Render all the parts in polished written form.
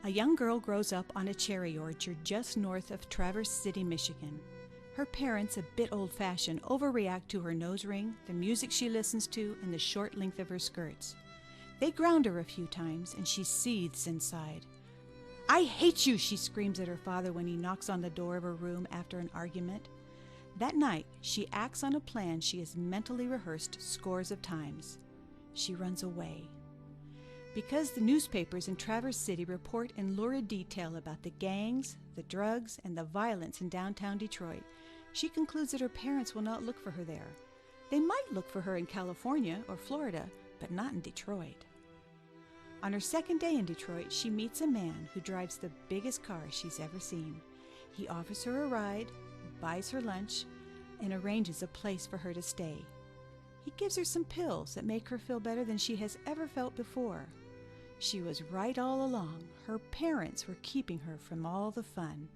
A young girl grows up on a cherry orchard just north of Traverse City, Michigan. Her parents, a bit old-fashioned, overreact to her nose ring, the music she listens to, and the short length of her skirts. They ground her a few times, and she seethes inside. "I hate you," she screams at her father when he knocks on the door of her room after an argument. That night, she acts on a plan she has mentally rehearsed scores of times. She runs away. Because the newspapers in Traverse City report in lurid detail about the gangs, the drugs, and the violence in downtown Detroit, she concludes that her parents will not look for her there. They might look for her in California or Florida, but not in Detroit. On her second day in Detroit, she meets a man who drives the biggest car she's ever seen. He offers her a ride, buys her lunch, and arranges a place for her to stay. He gives her some pills that make her feel better than she has ever felt before. She was right all along. Her parents were keeping her from all the fun.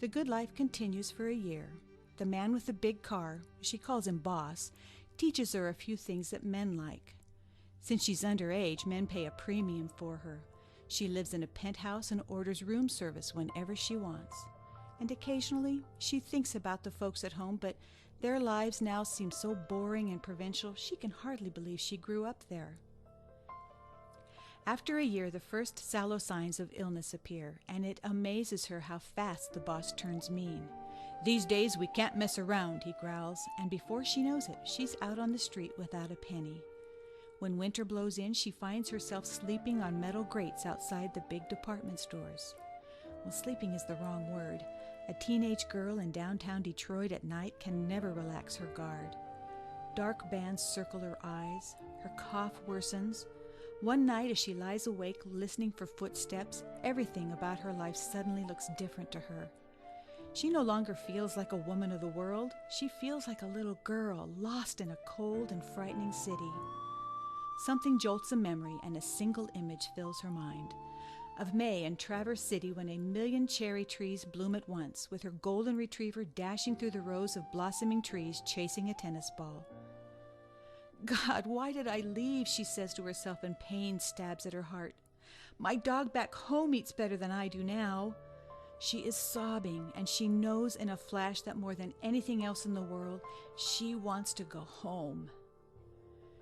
The good life continues for a year. The man with the big car, she calls him boss, teaches her a few things that men like. Since she's underage, men pay a premium for her. She lives in a penthouse and orders room service whenever she wants. And occasionally, she thinks about the folks at home, but their lives now seem so boring and provincial, she can hardly believe she grew up there. After a year, the first sallow signs of illness appear, and it amazes her how fast the boss turns mean. "These days we can't mess around," he growls, and before she knows it, she's out on the street without a penny. When winter blows in, she finds herself sleeping on metal grates outside the big department stores. Well, sleeping is the wrong word. A teenage girl in downtown Detroit at night can never relax her guard. Dark bands circle her eyes. Her cough worsens. One night, as she lies awake listening for footsteps, everything about her life suddenly looks different to her. She no longer feels like a woman of the world. She feels like a little girl lost in a cold and frightening city. Something jolts a memory, and a single image fills her mind. Of May in Traverse City when 1,000,000 cherry trees bloom at once, with her golden retriever dashing through the rows of blossoming trees chasing a tennis ball. "God, why did I leave?" she says to herself, and pain stabs at her heart. "My dog back home eats better than I do now." She is sobbing, and she knows in a flash that more than anything else in the world, she wants to go home.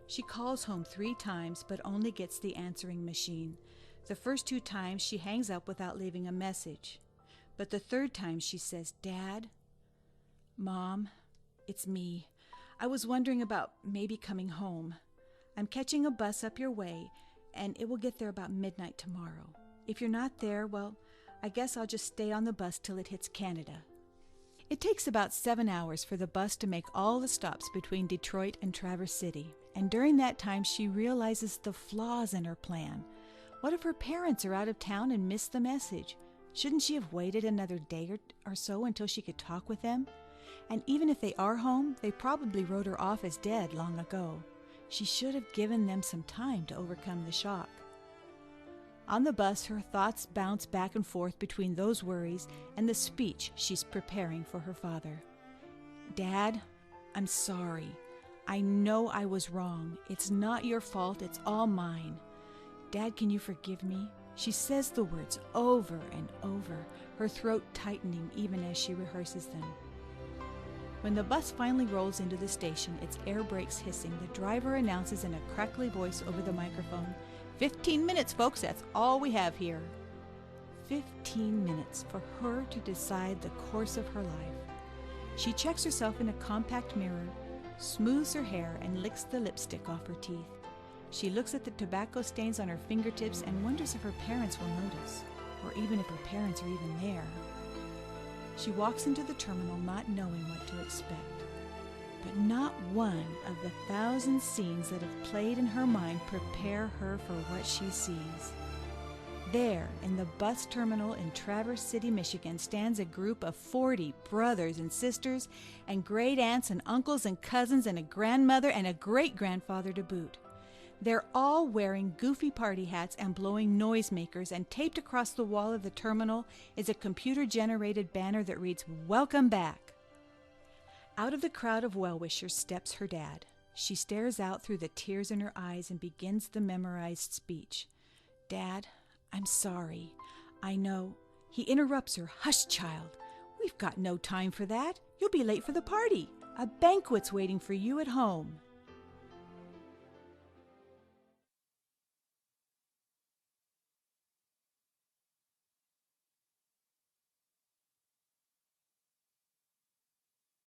She calls home 3 times, but only gets the answering machine. The first 2 times she hangs up without leaving a message. But the 3rd time she says, "Dad, Mom, it's me. I was wondering about maybe coming home. I'm catching a bus up your way, and it will get there about midnight tomorrow. If you're not there, well, I guess I'll just stay on the bus till it hits Canada." It takes about 7 hours for the bus to make all the stops between Detroit and Traverse City, and during that time she realizes the flaws in her plan. What if her parents are out of town and missed the message? Shouldn't she have waited another day or so until she could talk with them? And even if they are home, they probably wrote her off as dead long ago. She should have given them some time to overcome the shock. On the bus, her thoughts bounce back and forth between those worries and the speech she's preparing for her father. "Dad, I'm sorry. I know I was wrong. It's not your fault. It's all mine. Dad, can you forgive me?" She says the words over and over, her throat tightening even as she rehearses them. When the bus finally rolls into the station, its air brakes hissing, the driver announces in a crackly voice over the microphone, 15 minutes, folks, that's all we have here." 15 minutes for her to decide the course of her life. She checks herself in a compact mirror, smooths her hair, and licks the lipstick off her teeth. She looks at the tobacco stains on her fingertips and wonders if her parents will notice, or even if her parents are even there. She walks into the terminal not knowing what to expect. But not one of the 1,000 scenes that have played in her mind prepare her for what she sees. There, in the bus terminal in Traverse City, Michigan, stands a group of 40 brothers and sisters and great aunts and uncles and cousins and a grandmother and a great-grandfather to boot. They're all wearing goofy party hats and blowing noisemakers, and taped across the wall of the terminal is a computer-generated banner that reads, "Welcome back." Out of the crowd of well-wishers steps her dad. She stares out through the tears in her eyes and begins the memorized speech. "Dad, I'm sorry. I know. He interrupts her. Hush, child. We've got no time for that. You'll be late for the party. A banquet's waiting for you at home.